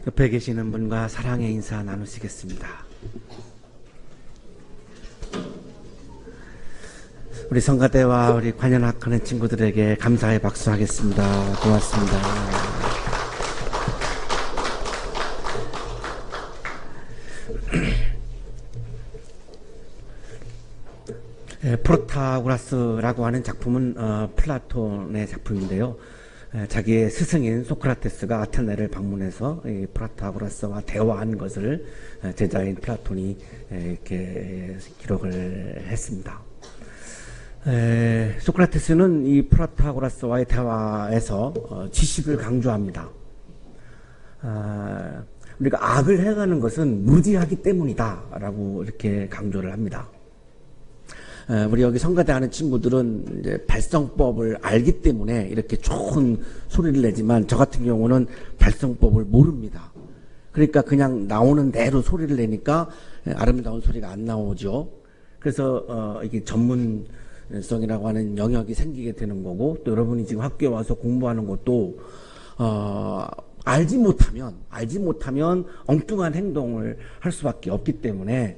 옆에 계시는 분과 사랑의 인사 나누시겠습니다. 우리 성가대와 우리 관현악하는 친구들에게 감사의 박수 하겠습니다. 고맙습니다. 프로타고라스라고 하는 작품은 플라톤의 작품인데요. 자기의 스승인 소크라테스가 아테네를 방문해서 이 프로타고라스와 대화한 것을 제자인 플라톤이 이렇게 기록을 했습니다. 소크라테스는 이 프로타고라스와의 대화에서 지식을 강조합니다. 우리가 악을 행하는 것은 무지하기 때문이다 라고 이렇게 강조를 합니다. 우리 여기 성가대 하는 친구들은 이제 발성법을 알기 때문에 이렇게 좋은 소리를 내지만 저 같은 경우는 발성법을 모릅니다. 그러니까 그냥 나오는 대로 소리를 내니까 아름다운 소리가 안 나오죠. 그래서 이게 전문성이라고 하는 영역이 생기게 되는 거고, 또 여러분이 지금 학교에 와서 공부하는 것도 알지 못하면 엉뚱한 행동을 할 수밖에 없기 때문에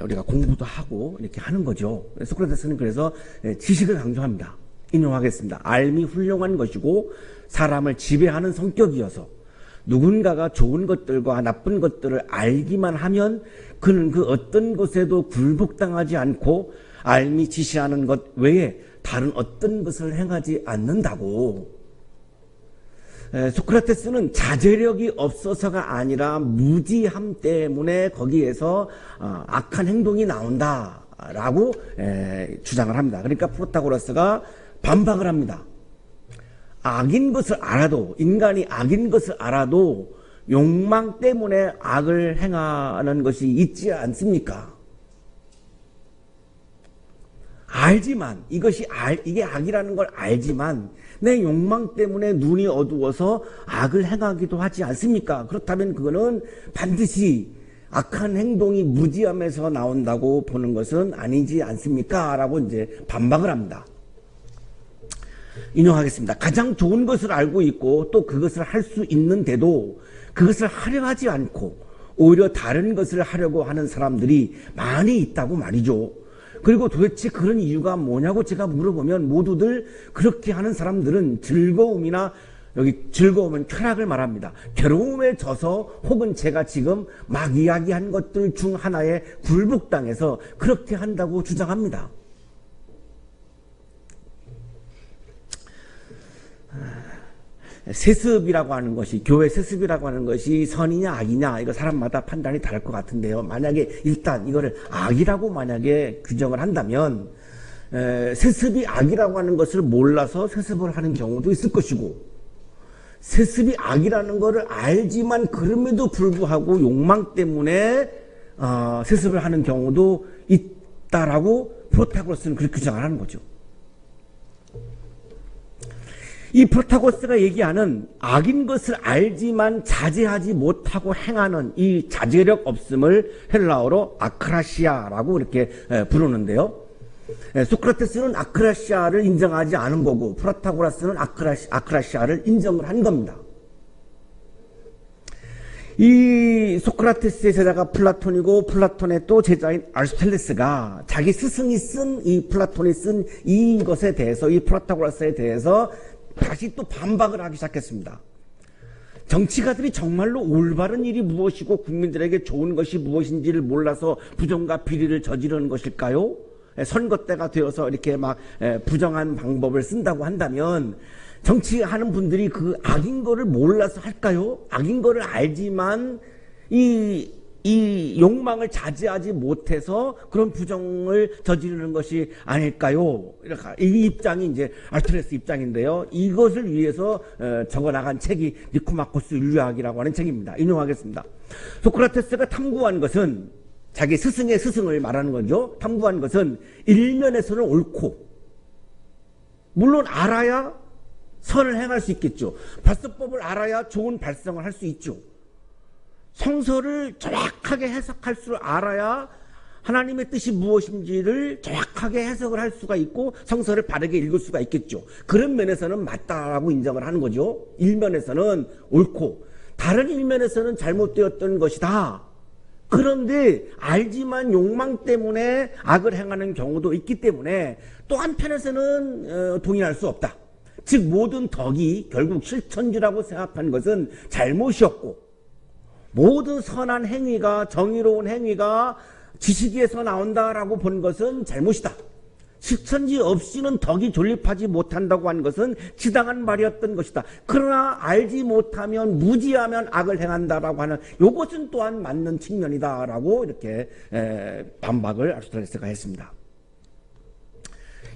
우리가 공부도 하고 이렇게 하는 거죠. 소크라테스는 그래서 지식을 강조합니다. 인용하겠습니다. 알미 훌륭한 것이고 사람을 지배하는 성격이어서 누군가가 좋은 것들과 나쁜 것들을 알기만 하면 그는 그 어떤 것에도 굴복당하지 않고 알미 지시하는 것 외에 다른 어떤 것을 행하지 않는다고. 소크라테스는 자제력이 없어서가 아니라 무지함 때문에 거기에서 악한 행동이 나온다라고 주장을 합니다. 그러니까 프로타고라스가 반박을 합니다. 악인 것을 알아도, 인간이 악인 것을 알아도 욕망 때문에 악을 행하는 것이 있지 않습니까? 알지만, 이게 악이라는 걸 알지만 내 욕망 때문에 눈이 어두워서 악을 행하기도 하지 않습니까? 그렇다면 그거는 반드시 악한 행동이 무지함에서 나온다고 보는 것은 아니지 않습니까? 라고 이제 반박을 합니다. 인용하겠습니다. 가장 좋은 것을 알고 있고 또 그것을 할 수 있는데도 그것을 하려 하지 않고 오히려 다른 것을 하려고 하는 사람들이 많이 있다고 말이죠. 그리고 도대체 그런 이유가 뭐냐고 제가 물어보면 모두들 그렇게 하는 사람들은 즐거움이나, 여기 즐거움은 쾌락을 말합니다. 괴로움에 져서 혹은 제가 지금 막 이야기한 것들 중 하나에 굴복당해서 그렇게 한다고 주장합니다. 세습이라고 하는 것이, 교회 세습이라고 하는 것이 선이냐 악이냐, 이거 사람마다 판단이 다를 것 같은데요. 만약에 일단 이거를 악이라고 만약에 규정을 한다면 세습이 악이라고 하는 것을 몰라서 세습을 하는 경우도 있을 것이고, 세습이 악이라는 것을 알지만 그럼에도 불구하고 욕망 때문에 세습을 하는 경우도 있다라고 프로타고라스는 그렇게 주장을 하는 거죠. 이 프로타고라스가 얘기하는 악인 것을 알지만 자제하지 못하고 행하는 이 자제력 없음을 헬라어로 아크라시아라고 이렇게 부르는데요. 소크라테스는 아크라시아를 인정하지 않은 거고 프로타고라스는 아크라시아를 인정을 한 겁니다. 이 소크라테스의 제자가 플라톤이고 플라톤의 또 제자인 아리스토텔레스가 자기 스승이 쓴, 이 플라톤이 쓴 이것에 대해서, 이 프로타고라스에 대해서 다시 또 반박을 하기 시작했습니다. 정치가들이 정말로 올바른 일이 무엇이고 국민들에게 좋은 것이 무엇인지를 몰라서 부정과 비리를 저지르는 것일까요? 선거 때가 되어서 이렇게 막 부정한 방법을 쓴다고 한다면 정치하는 분들이 그 악인 거를 몰라서 할까요? 악인 거를 알지만 이 욕망을 자제하지 못해서 그런 부정을 저지르는 것이 아닐까요? 이 입장이 이제 아리스토텔레스 입장인데요. 이것을 위해서 적어나간 책이 니코마코스 윤리학이라고 하는 책입니다. 인용하겠습니다. 소크라테스가 탐구한 것은, 자기 스승의 스승을 말하는 거죠. 탐구한 것은 일면에서는 옳고, 물론 알아야 선을 행할 수 있겠죠. 발성법을 알아야 좋은 발성을 할 수 있죠. 성서를 정확하게 해석할 줄 알아야 하나님의 뜻이 무엇인지를 정확하게 해석을 할 수가 있고 성서를 바르게 읽을 수가 있겠죠. 그런 면에서는 맞다라고 인정을 하는 거죠. 일면에서는 옳고, 다른 일면에서는 잘못되었던 것이다. 그런데 알지만 욕망 때문에 악을 행하는 경우도 있기 때문에 또 한편에서는 동의할 수 없다. 즉 모든 덕이 결국 실천주라고 생각한 것은 잘못이었고, 모든 선한 행위가, 정의로운 행위가 지식에서 나온다라고 본 것은 잘못이다. 실천지 없이는 덕이 존립하지 못한다고 한 것은 지당한 말이었던 것이다. 그러나 알지 못하면, 무지하면 악을 행한다라고 하는 이것은 또한 맞는 측면이다라고 이렇게 반박을 아리스토텔레스가 했습니다.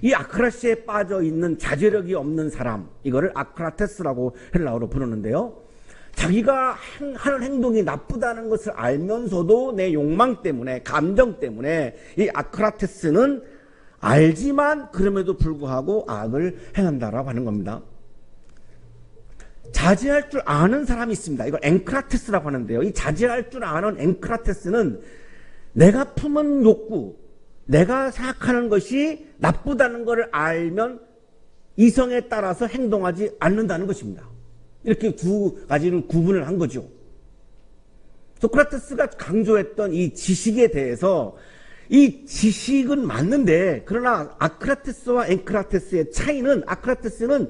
이 아크라시에 빠져 있는 자제력이 없는 사람, 이거를 아크라테스라고 헬라어로 부르는데요. 자기가 하는 행동이 나쁘다는 것을 알면서도 내 욕망 때문에, 감정 때문에 이 아크라테스는 알지만 그럼에도 불구하고 악을 행한다라고 하는 겁니다. 자제할 줄 아는 사람이 있습니다. 이걸 앵크라테스라고 하는데요. 이 자제할 줄 아는 앵크라테스는 내가 품은 욕구, 내가 생각하는 것이 나쁘다는 것을 알면 이성에 따라서 행동하지 않는다는 것입니다. 이렇게 두 가지를 구분을 한 거죠. 소크라테스가 강조했던 이 지식에 대해서, 이 지식은 맞는데, 그러나 아크라테스와 앵크라테스의 차이는, 아크라테스는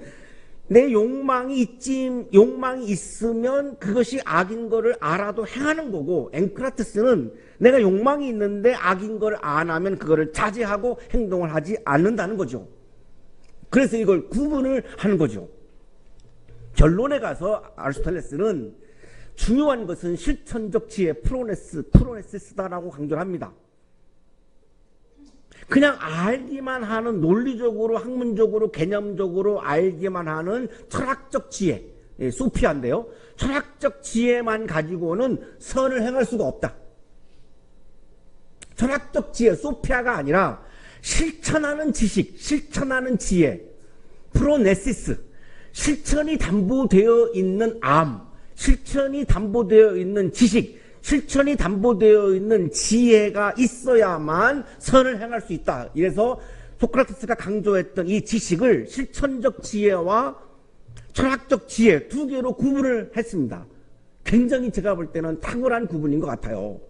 내 욕망이 있으면 그것이 악인 거를 알아도 행하는 거고, 앵크라테스는 내가 욕망이 있는데 악인 걸 안 하면 그거를 자제하고 행동을 하지 않는다는 거죠. 그래서 이걸 구분을 하는 거죠. 결론에 가서 아리스토텔레스는 중요한 것은 실천적 지혜, 프로네시스다라고 강조를 합니다. 그냥 알기만 하는, 논리적으로, 학문적으로, 개념적으로 알기만 하는 철학적 지혜, 소피아인데요. 철학적 지혜만 가지고는 선을 행할 수가 없다. 철학적 지혜, 소피아가 아니라 실천하는 지식, 실천하는 지혜, 프로네시스, 실천이 담보되어 있는 암, 실천이 담보되어 있는 지식, 실천이 담보되어 있는 지혜가 있어야만 선을 행할 수 있다. 이래서 소크라테스가 강조했던 이 지식을 실천적 지혜와 철학적 지혜 두 개로 구분을 했습니다. 굉장히 제가 볼 때는 탁월한 구분인 것 같아요.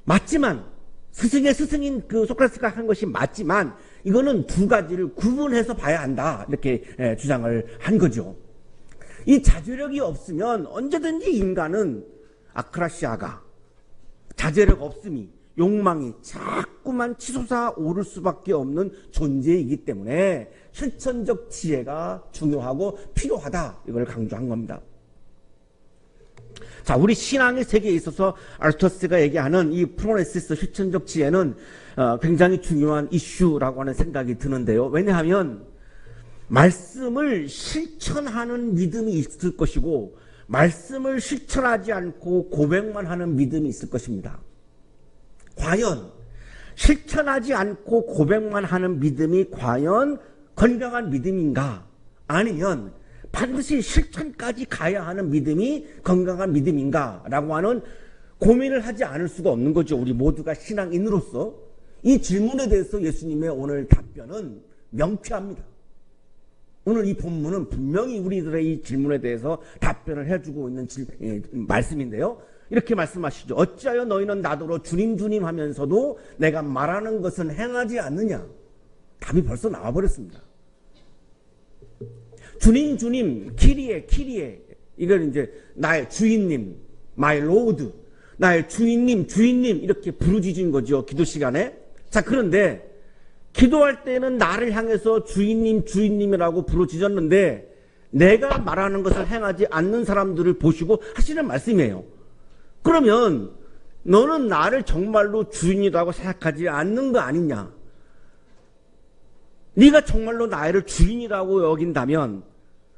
맞지만, 스승의 스승인 그 소크라테스가 한 것이 맞지만, 이거는 두 가지를 구분해서 봐야 한다. 이렇게 주장을 한 거죠. 이 자제력이 없으면 언제든지 인간은 아크라시아가, 자제력 없음이, 욕망이 자꾸만 치솟아 오를 수밖에 없는 존재이기 때문에 실천적 지혜가 중요하고 필요하다. 이걸 강조한 겁니다. 자, 우리 신앙의 세계에 있어서 아리스토텔레스가 얘기하는 이 프로네시스, 실천적 지혜는 굉장히 중요한 이슈라고 하는 생각이 드는데요. 왜냐하면 말씀을 실천하는 믿음이 있을 것이고, 말씀을 실천하지 않고 고백만 하는 믿음이 있을 것입니다. 과연 실천하지 않고 고백만 하는 믿음이 과연 건강한 믿음인가? 아니면 반드시 실천까지 가야 하는 믿음이 건강한 믿음인가? 라고 하는 고민을 하지 않을 수가 없는 거죠. 우리 모두가 신앙인으로서. 이 질문에 대해서 예수님의 오늘 답변은 명쾌합니다. 오늘 이 본문은 분명히 우리들의 이 질문에 대해서 답변을 해주고 있는 말씀인데요. 이렇게 말씀하시죠. 어찌하여 너희는 나더러 주님 주님 하면서도 내가 말하는 것은 행하지 않느냐? 답이 벌써 나와버렸습니다. 주님 주님, 키리에, 이걸 이제 나의 주인님, my lord, 나의 주인님 이렇게 부르짖은 거죠. 기도 시간에. 자, 그런데 기도할 때는 나를 향해서 주인님이라고 부르짖었는데 내가 말하는 것을 행하지 않는 사람들을 보시고 하시는 말씀이에요. 그러면 너는 나를 정말로 주인이라고 생각하지 않는 거 아니냐? 네가 정말로 나를 주인이라고 여긴다면,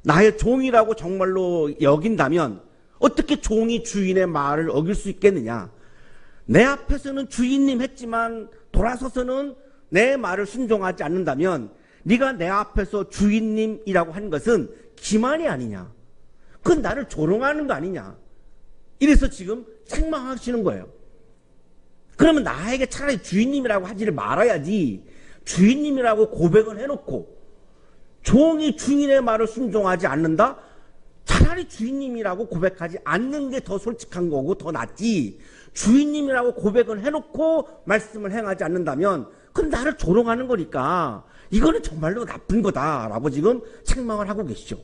나의 종이라고 정말로 여긴다면 어떻게 종이 주인의 말을 어길 수 있겠느냐? 내 앞에서는 주인님 했지만 돌아서서는 내 말을 순종하지 않는다면 네가 내 앞에서 주인님이라고 한 것은 기만이 아니냐? 그건 나를 조롱하는 거 아니냐? 이래서 지금 책망하시는 거예요. 그러면 나에게 차라리 주인님이라고 하지를 말아야지, 주인님이라고 고백을 해놓고 종이 주인의 말을 순종하지 않는다? 차라리 주인님이라고 고백하지 않는 게 더 솔직한 거고 더 낫지. 주인님이라고 고백을 해놓고 말씀을 행하지 않는다면 그건 나를 조롱하는 거니까 이거는 정말로 나쁜 거다라고 지금 책망을 하고 계시죠.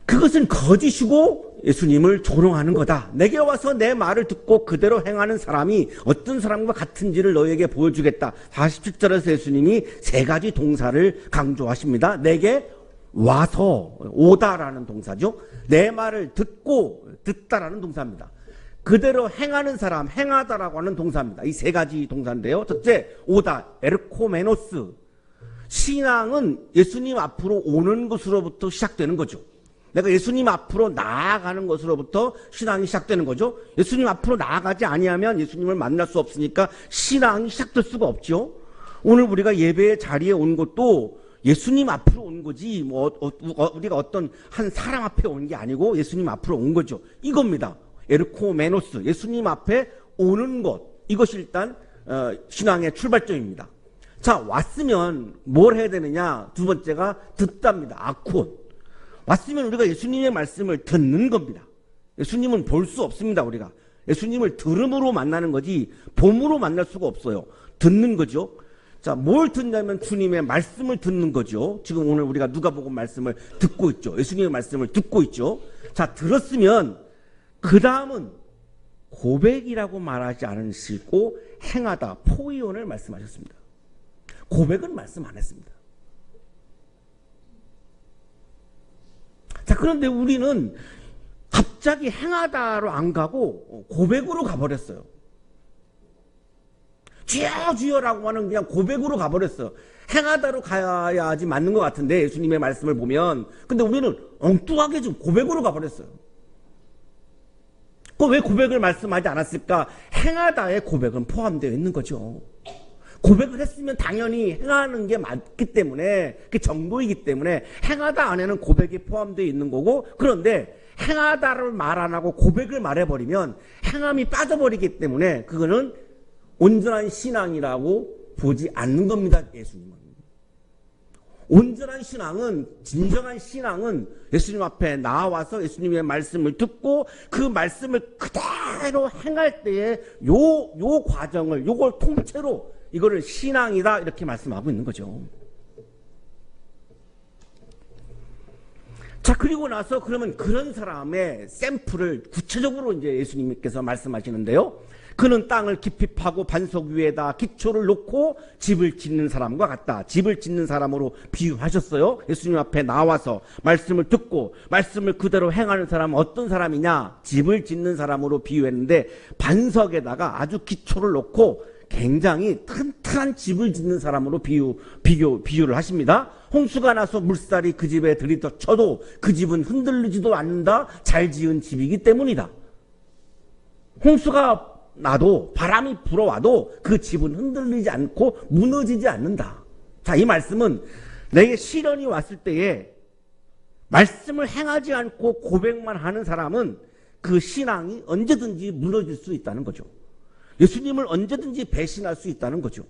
그것은 거짓이고 예수님을 조롱하는 거다. 내게 와서 내 말을 듣고 그대로 행하는 사람이 어떤 사람과 같은지를 너에게 보여주겠다. 47절에서 예수님이 세 가지 동사를 강조하십니다. 내게 와서, 오다라는 동사죠. 내 말을 듣고, 듣다라는 동사입니다. 그대로 행하는 사람, 행하다라고 하는 동사입니다. 이 세 가지 동사인데요. 첫째, 오다, 에르코메노스. 신앙은 예수님 앞으로 오는 것으로부터 시작되는 거죠. 내가 예수님 앞으로 나아가는 것으로부터 신앙이 시작되는 거죠. 예수님 앞으로 나아가지 아니하면 예수님을 만날 수 없으니까 신앙이 시작될 수가 없죠. 오늘 우리가 예배의 자리에 온 것도 예수님 앞으로 온 거지 우리가 어떤 한 사람 앞에 온 게 아니고 예수님 앞으로 온 거죠. 이겁니다. 에르코메노스, 예수님 앞에 오는 것. 이것이 일단 신앙의 출발점입니다. 자, 왔으면 뭘 해야 되느냐? 두 번째가 듣답니다. 아쿠온. 왔으면 우리가 예수님의 말씀을 듣는 겁니다. 예수님은 볼 수 없습니다. 우리가 예수님을 들음으로 만나는 거지 봄으로 만날 수가 없어요. 듣는 거죠. 자, 뭘 듣냐면 주님의 말씀을 듣는 거죠. 지금 오늘 우리가 누가복음 말씀을 듣고 있죠. 예수님의 말씀을 듣고 있죠. 자, 들었으면 그 다음은 고백이라고 말하지 않으시고 행하다, 포이온을 말씀하셨습니다. 고백은 말씀 안 했습니다. 자, 그런데 우리는 갑자기 행하다로 안 가고 고백으로 가버렸어요. 주여 주여라고 하는 그냥 고백으로 가버렸어요. 행하다로 가야지 맞는 것 같은데 예수님의 말씀을 보면. 근데 우리는 엉뚱하게 좀 고백으로 가버렸어요. 왜 고백을 말씀하지 않았을까? 행하다에 고백은 포함되어 있는 거죠. 고백을 했으면 당연히 행하는 게 맞기 때문에, 그게 정도이기 때문에 행하다 안에는 고백이 포함되어 있는 거고, 그런데 행하다를 말 안 하고 고백을 말해버리면 행함이 빠져버리기 때문에 그거는 온전한 신앙이라고 보지 않는 겁니다. 예수님은. 온전한 신앙은, 진정한 신앙은 예수님 앞에 나와서 예수님의 말씀을 듣고 그 말씀을 그대로 행할 때에 요 과정을, 요걸 통째로 이거를 신앙이다 이렇게 말씀하고 있는 거죠. 자, 그리고 나서 그러면 그런 사람의 샘플을 구체적으로 이제 예수님께서 말씀하시는데요. 그는 땅을 깊이 파고 반석 위에다 기초를 놓고 집을 짓는 사람과 같다. 집을 짓는 사람으로 비유하셨어요. 예수님 앞에 나와서 말씀을 듣고 말씀을 그대로 행하는 사람은 어떤 사람이냐? 집을 짓는 사람으로 비유했는데 반석에다가 아주 기초를 놓고 굉장히 튼튼한 집을 짓는 사람으로 비유를 하십니다. 홍수가 나서 물살이 그 집에 들이쳐도 그 집은 흔들리지도 않는다. 잘 지은 집이기 때문이다. 홍수가 나도 바람이 불어와도 그 집은 흔들리지 않고 무너지지 않는다. 자, 이 말씀은 내게 시련이 왔을 때에 말씀을 행하지 않고 고백만 하는 사람은 그 신앙이 언제든지 무너질 수 있다는 거죠. 예수님을 언제든지 배신할 수 있다는 거죠.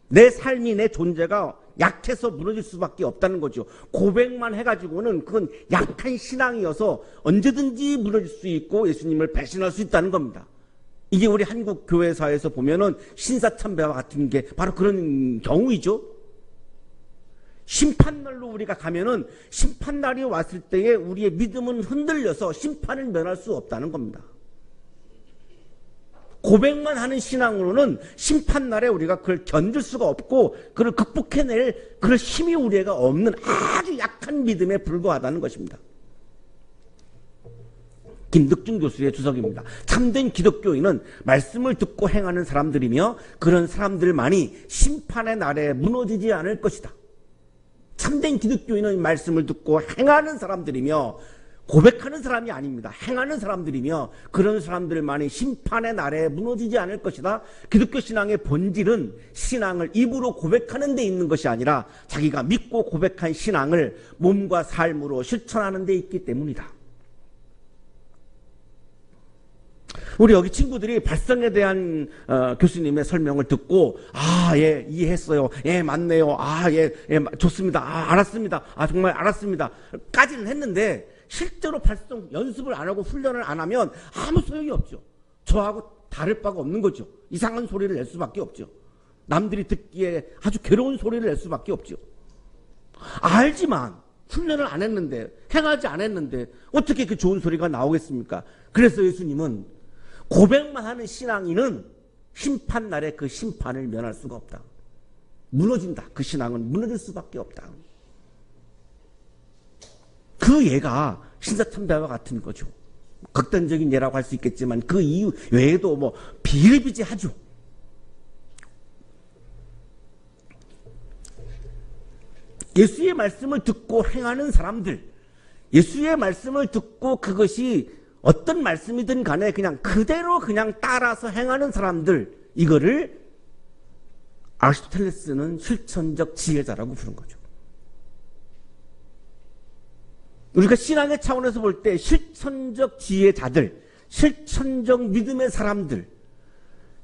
내 삶이, 내 존재가 약해서 무너질 수밖에 없다는 거죠. 고백만 해가지고는 그건 약한 신앙이어서 언제든지 무너질 수 있고 예수님을 배신할 수 있다는 겁니다. 이게 우리 한국 교회사에서 보면은 신사참배와 같은 게 바로 그런 경우이죠. 심판날로 우리가 가면은 심판날이 왔을 때에 우리의 믿음은 흔들려서 심판을 면할 수 없다는 겁니다. 고백만 하는 신앙으로는 심판날에 우리가 그걸 견딜 수가 없고 그걸 극복해낼 그런 힘이 우리가 없는 아주 약한 믿음에 불과하다는 것입니다. 김덕준 교수의 주석입니다. 참된 기독교인은 말씀을 듣고 행하는 사람들이며 그런 사람들만이 심판의 날에 무너지지 않을 것이다. 참된 기독교인은 말씀을 듣고 행하는 사람들이며 고백하는 사람이 아닙니다. 행하는 사람들이며 그런 사람들만이 심판의 날에 무너지지 않을 것이다. 기독교 신앙의 본질은 신앙을 입으로 고백하는 데 있는 것이 아니라 자기가 믿고 고백한 신앙을 몸과 삶으로 실천하는 데 있기 때문이다. 우리 여기 친구들이 발성에 대한 교수님의 설명을 듣고 예, 이해했어요. 예, 맞네요. 예, 좋습니다. 알았습니다. 정말 알았습니다. 까지는 했는데 실제로 발성 연습을 안 하고 훈련을 안 하면 아무 소용이 없죠. 저하고 다를 바가 없는 거죠. 이상한 소리를 낼 수밖에 없죠. 남들이 듣기에 아주 괴로운 소리를 낼 수밖에 없죠. 알지만 훈련을 안 했는데, 행하지 않았는데 어떻게 그 좋은 소리가 나오겠습니까? 그래서 예수님은 고백만 하는 신앙인은 심판날에 그 심판을 면할 수가 없다. 무너진다. 그 신앙은 무너질 수밖에 없다. 그 예가 신사참배와 같은 거죠. 극단적인 예라고 할 수 있겠지만 그 이유 외에도 뭐 비일비재하죠. 예수의 말씀을 듣고 행하는 사람들, 예수의 말씀을 듣고 그것이 어떤 말씀이든 간에 그냥 그대로 그냥 따라서 행하는 사람들, 이거를 아리스토텔레스는 실천적 지혜자라고 부른 거죠. 우리가 신앙의 차원에서 볼 때 실천적 지혜자들, 실천적 믿음의 사람들,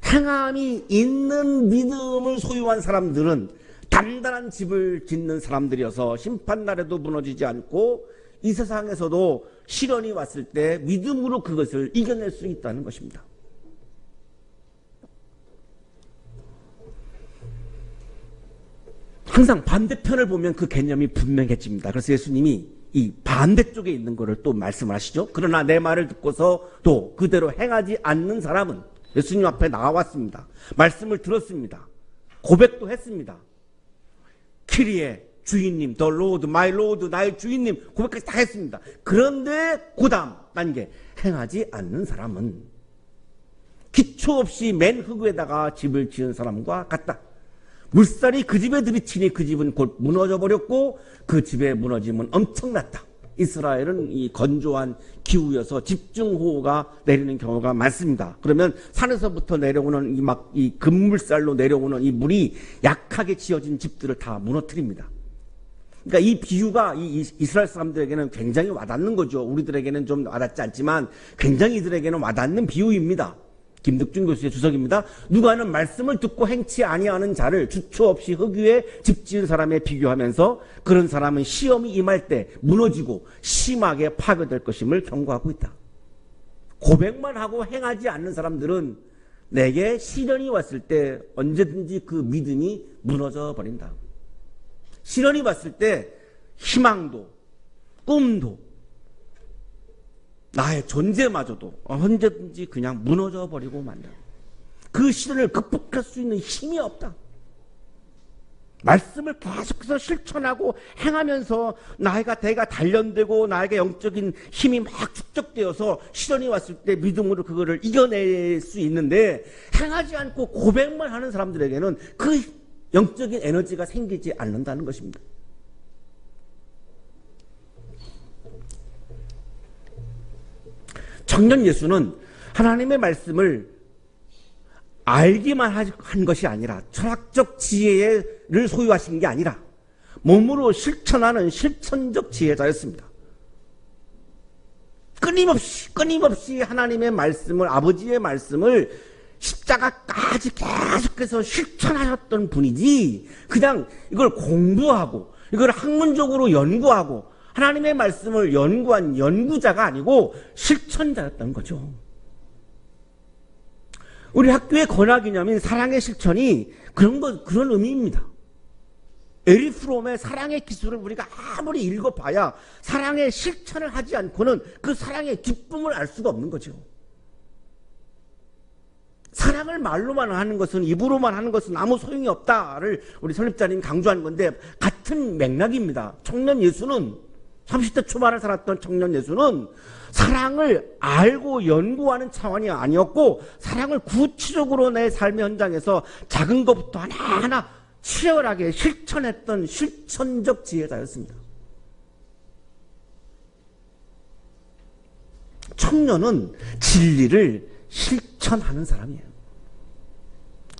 행함이 있는 믿음을 소유한 사람들은 단단한 집을 짓는 사람들이어서 심판날에도 무너지지 않고 이 세상에서도 시련이 왔을 때 믿음으로 그것을 이겨낼 수 있다는 것입니다. 항상 반대편을 보면 그 개념이 분명해집니다. 그래서 예수님이 이 반대쪽에 있는 것을 또 말씀을 하시죠. 그러나 내 말을 듣고서 또 그대로 행하지 않는 사람은, 예수님 앞에 나왔습니다. 말씀을 들었습니다. 고백도 했습니다. 키리에 주인님, the Lord, my Lord, 나의 주인님, 고백까지 다 했습니다. 그런데 그 다음 단계, 행하지 않는 사람은 기초 없이 맨 흙에다가 집을 지은 사람과 같다. 물살이 그 집에 들이치니 그 집은 곧 무너져 버렸고 그 집의 무너짐은 엄청났다. 이스라엘은 이 건조한 기후여서 집중호우가 내리는 경우가 많습니다. 그러면 산에서부터 내려오는 이 급물살로 내려오는 이 물이 약하게 지어진 집들을 다 무너뜨립니다. 그러니까 이 비유가 이 이스라엘 사람들에게는 굉장히 와닿는 거죠. 우리들에게는 좀 와닿지 않지만 굉장히 이들에게는 와닿는 비유입니다. 김득준 교수의 주석입니다. 누가는 말씀을 듣고 행치 아니하는 자를 주초 없이 흙 위에 집 지은 사람에 비교하면서 그런 사람은 시험이 임할 때 무너지고 심하게 파괴될 것임을 경고하고 있다. 고백만 하고 행하지 않는 사람들은 내게 시련이 왔을 때 언제든지 그 믿음이 무너져 버린다. 시련이 왔을 때 희망도 꿈도 나의 존재마저도 언제든지 그냥 무너져 버리고 만다. 그 시련을 극복할 수 있는 힘이 없다. 말씀을 계속해서 실천하고 행하면서 내가 단련되고 나에게 영적인 힘이 막 축적되어서 시련이 왔을 때 믿음으로 그거를 이겨낼 수 있는데, 행하지 않고 고백만 하는 사람들에게는 그 영적인 에너지가 생기지 않는다는 것입니다. 청년 예수는 하나님의 말씀을 알기만 한 것이 아니라 철학적 지혜를 소유하신 게 아니라 몸으로 실천하는 실천적 지혜자였습니다. 끊임없이 하나님의 말씀을, 아버지의 말씀을 십자가까지 계속해서 실천하셨던 분이지 그냥 이걸 공부하고 이걸 학문적으로 연구하고 하나님의 말씀을 연구한 연구자가 아니고 실천자였던 거죠. 우리 학교의 권하기념인 사랑의 실천이 그런 의미입니다. 에리 프롬의 사랑의 기술을 우리가 아무리 읽어봐야 사랑의 실천을 하지 않고는 그 사랑의 기쁨을 알 수가 없는 거죠. 사랑을 말로만 하는 것은, 입으로만 하는 것은 아무 소용이 없다를 우리 설립자님 강조하는 건데 같은 맥락입니다. 청년 예수는, 30대 초반을 살았던 청년 예수는 사랑을 알고 연구하는 차원이 아니었고 사랑을 구체적으로 내 삶의 현장에서 작은 것부터 하나하나 치열하게 실천했던 실천적 지혜자였습니다. 청년은 진리를 실천하는 사람이에요.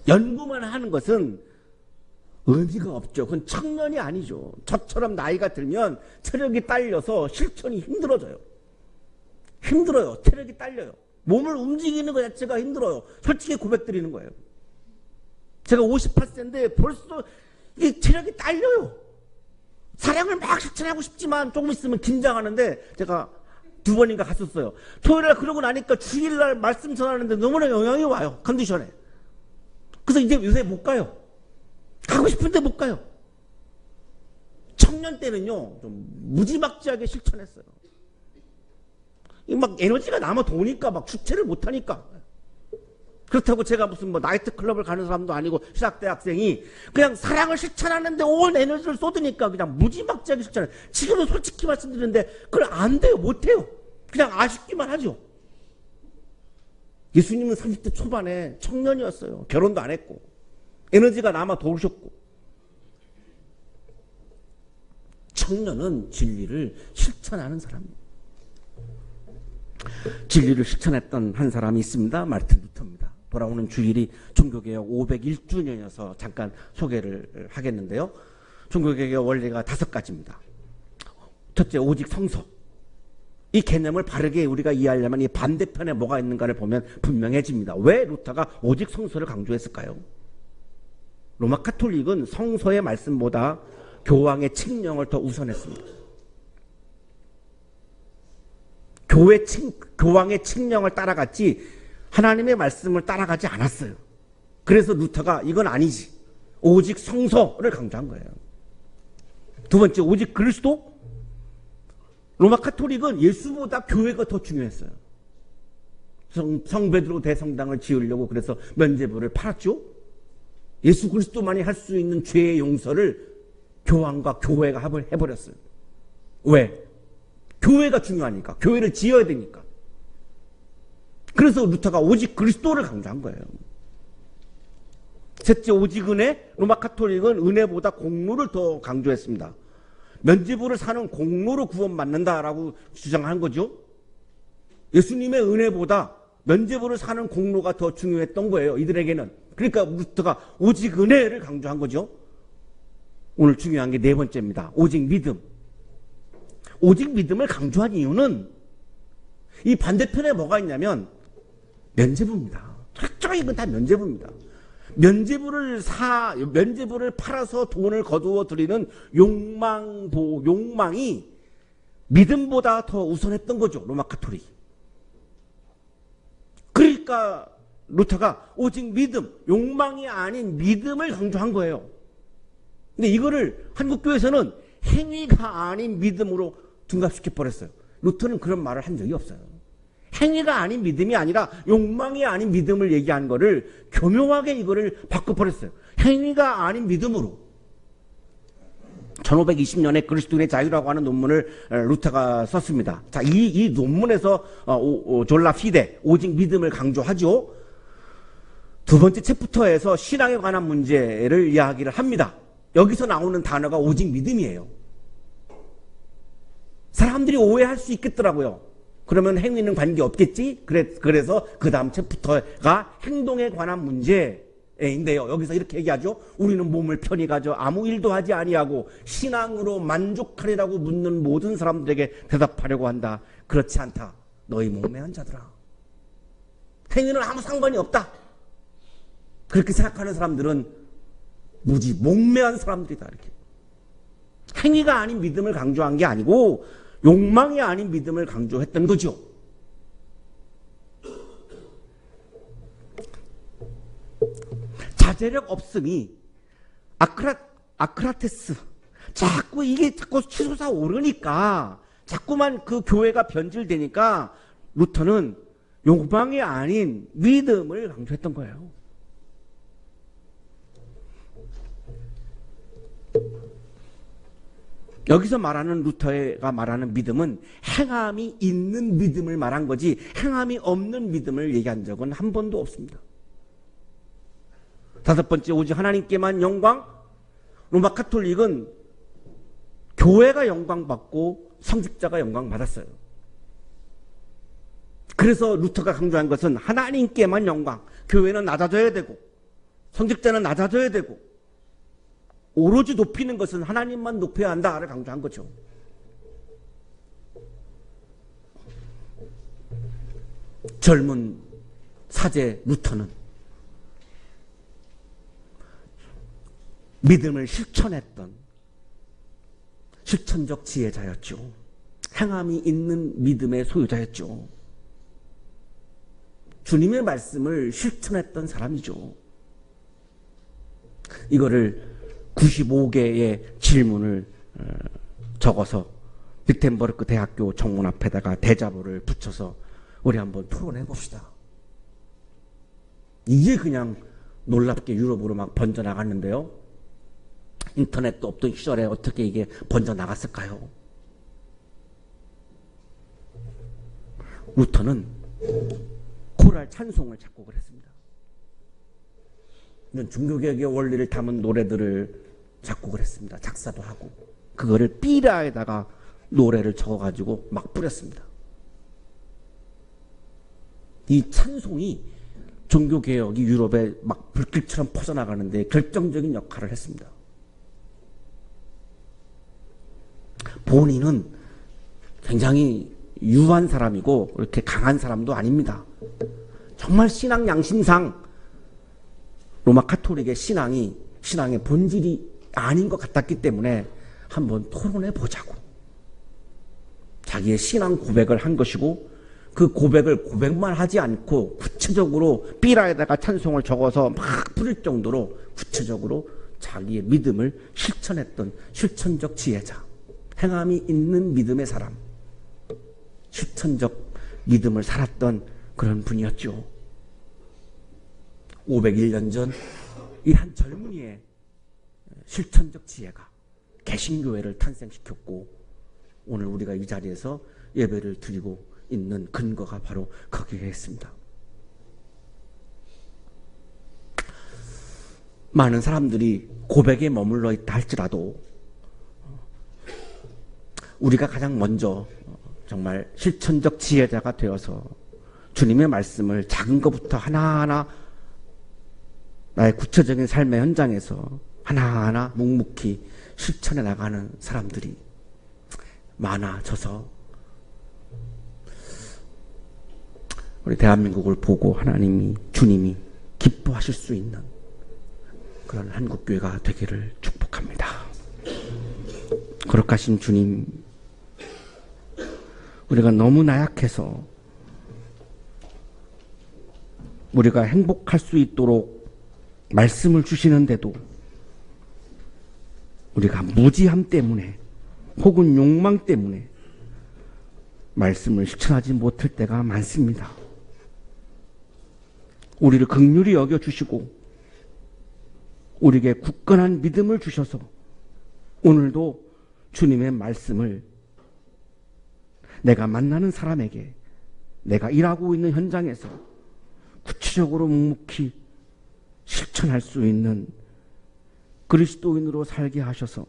연구만 하는 것은 의미가 없죠. 그건 청년이 아니죠. 저처럼 나이가 들면 체력이 딸려서 실천이 힘들어요. 체력이 딸려요. 몸을 움직이는 것 자체가 힘들어요. 솔직히 고백드리는 거예요. 제가 58세인데 벌써 이 체력이 딸려요. 사랑을 막 실천하고 싶지만 조금 있으면 긴장하는데 제가 2번인가 갔었어요. 토요일날 그러고 나니까 주일날 말씀 전하는데 너무나 영향이 와요. 컨디션에. 그래서 이제 요새 못 가요. 가고 싶은데 못 가요. 청년 때는요, 좀 무지막지하게 실천했어요. 막 에너지가 남아 도니까 막 주체를 못 하니까. 그렇다고 제가 무슨 뭐 나이트클럽을 가는 사람도 아니고 신학대학생이 그냥 사랑을 실천하는데 온 에너지를 쏟으니까 그냥 무지막지하게 실천해요. 지금은 솔직히 말씀드리는데 그걸 안 돼요. 못 해요. 그냥 아쉽기만 하죠. 예수님은 30대 초반에 청년이었어요. 결혼도 안 했고 에너지가 남아 도우셨고. 청년은 진리를 실천하는 사람입니다. 진리를 실천했던 한 사람이 있습니다. 마르틴 루터입니다. 돌아오는 주일이 종교개혁 501주년이어서 잠깐 소개를 하겠는데요. 종교개혁의 원리가 5가지입니다. 첫째, 오직 성서. 이 개념을 바르게 우리가 이해하려면 이 반대편에 뭐가 있는가를 보면 분명해집니다. 왜 루터가 오직 성서를 강조했을까요? 로마 카톨릭은 성서의 말씀보다 교황의 칙령을 더 우선했습니다. 교황의 칙령을 따라갔지 하나님의 말씀을 따라가지 않았어요. 그래서 루터가 이건 아니지. 오직 성서를 강조한 거예요. 두 번째, 오직 그리스도. 로마 카톨릭은 예수보다 교회가 더 중요했어요. 성 베드로 대성당을 지으려고 그래서 면죄부를 팔았죠. 예수 그리스도만이 할 수 있는 죄의 용서를 교황과 교회가 해버렸어요. 왜? 교회가 중요하니까. 교회를 지어야 되니까. 그래서 루터가 오직 그리스도를 강조한 거예요. 셋째, 오직 은혜. 로마 카톨릭은 은혜보다 공로를 더 강조했습니다. 면죄부를 사는 공로로 구원받는다라고 주장한 거죠. 예수님의 은혜보다 면죄부를 사는 공로가 더 중요했던 거예요. 이들에게는. 그러니까 루터가 오직 은혜를 강조한 거죠. 오늘 중요한 게 4번째입니다. 오직 믿음. 오직 믿음을 강조한 이유는 이 반대편에 뭐가 있냐면 면죄부입니다. 철저히 이건 다 면죄부입니다. 면죄부를 팔아서 돈을 거두어 드리는 욕망이 믿음보다 더 우선했던 거죠. 로마 카톨릭. 그러니까 루터가 오직 믿음, 욕망이 아닌 믿음을 강조한 거예요. 근데 이거를 한국교회에서는 행위가 아닌 믿음으로 둔갑시켜 버렸어요. 루터는 그런 말을 한 적이 없어요. 행위가 아닌 믿음이 아니라 욕망이 아닌 믿음을 얘기한 거를 교묘하게 이거를 바꿔버렸어요. 행위가 아닌 믿음으로. 1520년에 그리스도인의 자유라고 하는 논문을 루터가 썼습니다. 자, 이 논문에서 졸라 피데, 오직 믿음을 강조하죠. 두 번째 챕터에서 신앙에 관한 문제를 이야기를 합니다. 여기서 나오는 단어가 오직 믿음이에요. 사람들이 오해할 수 있겠더라고요. 그러면 행위는 관계없겠지? 그래서 그 다음 챕터가 행동에 관한 문제인데요. 여기서 이렇게 얘기하죠. 우리는 몸을 편히 가져 아무 일도 하지 아니하고 신앙으로 만족하리라고 묻는 모든 사람들에게 대답하려고 한다. 그렇지 않다. 너희 목매한 자들아. 행위는 아무 상관이 없다. 그렇게 생각하는 사람들은 무지 목매한 사람들이다. 이렇게. 행위가 아닌 믿음을 강조한 게 아니고 욕망이 아닌 믿음을 강조했던 거죠. 자제력 없음이 아크라테스 자꾸 치솟아 오르니까 자꾸만 그 교회가 변질되니까 루터는 욕망이 아닌 믿음을 강조했던 거예요. 여기서 말하는 루터가 말하는 믿음은 행함이 있는 믿음을 말한 거지 행함이 없는 믿음을 얘기한 적은 한 번도 없습니다. 5번째, 오직 하나님께만 영광. 로마 카톨릭은 교회가 영광받고 성직자가 영광받았어요. 그래서 루터가 강조한 것은 하나님께만 영광. 교회는 낮아져야 되고 성직자는 낮아져야 되고 오로지 높이는 것은 하나님만 높여야 한다를 강조한 거죠. 젊은 사제 루터는 믿음을 실천했던 실천적 지혜자였죠. 행함이 있는 믿음의 소유자였죠. 주님의 말씀을 실천했던 사람이죠. 이거를 95개의 질문을 적어서 비텐버르크 대학교 정문 앞에다가 대자보를 붙여서 우리 한번 토론해 봅시다. 이게 그냥 놀랍게 유럽으로 막 번져나갔는데요. 인터넷도 없던 시절에 어떻게 이게 번져나갔을까요? 루터는 코랄 찬송을 작곡을 했습니다. 이런 종교개혁의 원리를 담은 노래들을 작곡을 했습니다. 작사도 하고 그거를 삐라에다가 노래를 적어가지고 막 뿌렸습니다. 이 찬송이 종교개혁이 유럽에 막 불길처럼 퍼져나가는데 결정적인 역할을 했습니다. 본인은 굉장히 유한 사람이고 이렇게 강한 사람도 아닙니다. 정말 신앙 양심상 로마 카톨릭의 신앙의 본질이 아닌 것 같았기 때문에 한번 토론해 보자고. 자기의 신앙 고백을 한 것이고 그 고백을 고백만 하지 않고 구체적으로 삐라에다가 찬송을 적어서 막 부를 정도로 구체적으로 자기의 믿음을 실천했던 실천적 지혜자, 행함이 있는 믿음의 사람, 실천적 믿음을 살았던 그런 분이었죠. 501년 전 이 한 젊은이의 실천적 지혜가 개신교회를 탄생시켰고 오늘 우리가 이 자리에서 예배를 드리고 있는 근거가 바로 거기에 있습니다. 많은 사람들이 고백에 머물러 있다 할지라도 우리가 가장 먼저 정말 실천적 지혜자가 되어서 주님의 말씀을 작은 것부터 하나하나 나의 구체적인 삶의 현장에서 하나하나 묵묵히 실천해 나가는 사람들이 많아져서 우리 대한민국을 보고 하나님이, 주님이 기뻐하실 수 있는 그런 한국교회가 되기를 축복합니다. 거룩하신 주님, 우리가 너무 나약해서 우리가 행복할 수 있도록 말씀을 주시는데도 우리가 무지함 때문에 혹은 욕망 때문에 말씀을 실천하지 못할 때가 많습니다. 우리를 긍휼히 여겨주시고 우리에게 굳건한 믿음을 주셔서 오늘도 주님의 말씀을 내가 만나는 사람에게, 내가 일하고 있는 현장에서 구체적으로 묵묵히 실천할 수 있는 그리스도인으로 살게 하셔서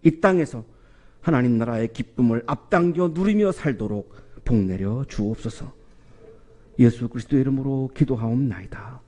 이 땅에서 하나님 나라의 기쁨을 앞당겨 누리며 살도록 복내려 주옵소서. 예수 그리스도의 이름으로 기도하옵나이다.